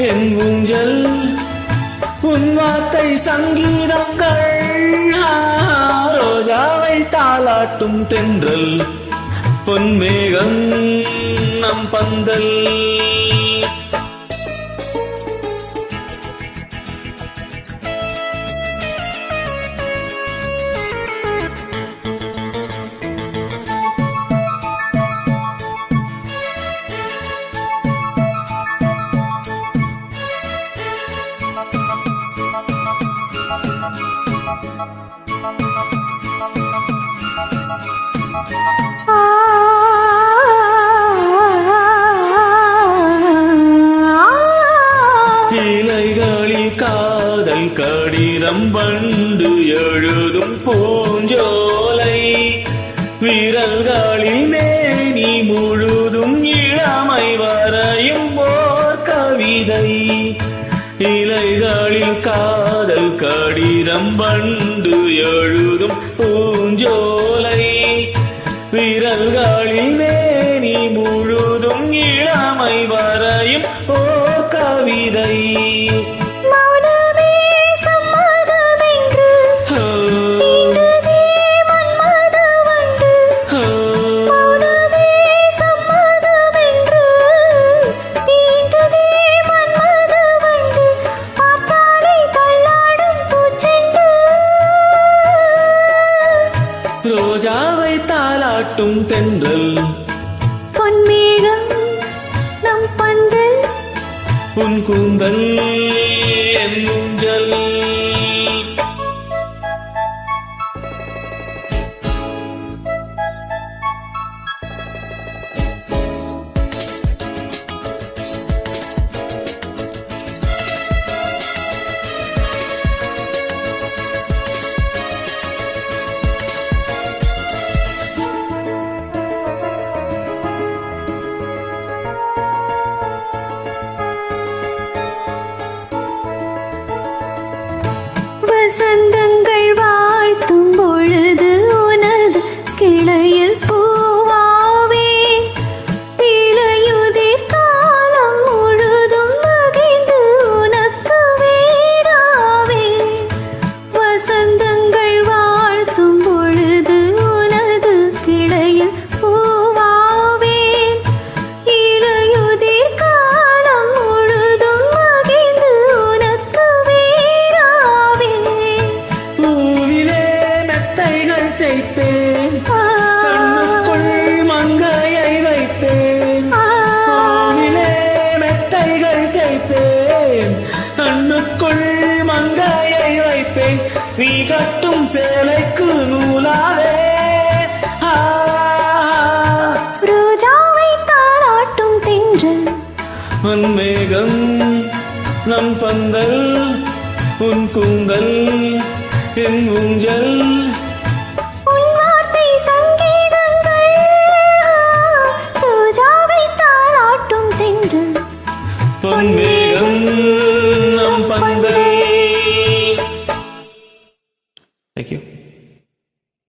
என் ஊஞ்சல் உன் வார்த்தை சங்கீதங்கள் ரோஜாவை தாளாட்டும் தென்றல் பொன்மேகம் நம் பந்தல் இலைகளில் காதல் கடிதம் வண்டு எழுதும் பூஞ்சோலை விரல்களில் மேனி முழுதும் இளமை வரையும் ஓர் கவிதை இலைகளில் காதல் கடிதம் வண்டு எழுதும் பூஞ்சோலை விரல்களில் மேனி முழுதும் இளமை வரையும் ஓர் கவிதை ரோஜாவை தாளாட்டும் தென்றல் பொன்மேகம் நம் பந்தல் உன் கூந்தல் என் ஊஞ்சல் வசந்தங்கள் வாழ்த்தும் பொழுது உனது கிளையில் பூவாவே இளையுதிர் காலம் முழுதும் மகிழ்ந்து உனக்கு வேறாவே வசந்தங்கள் வாழ்த்தும் பொழுது உனது கிளையில் பூவாவே இளையுதிர் காலம் முழுதும் மகிழ்ந்து உனக்கு வேறாவே பூவிலே மெத்தைகள் தேய்ப்பேன் கண்ணுக்குள் மங்கையை வைப்பேன் பூவிலே மெத்தைகள் தேய்ப்பேன் கண்ணுக்குள் மங்கையை வைப்பேன் நீ கட்டும் சேலைக்கு நூலாவே ரோஜாவை தாளாட்டும் தென்றல் பொன்மேகம் நம் பந்தல் உன் கூந்தல் என் ஊஞ்சல் உன் வார்த்தை சங்கீதங்கள் ரோஜாவை தாளாட்டும் தென்றல் பொன்மேகம்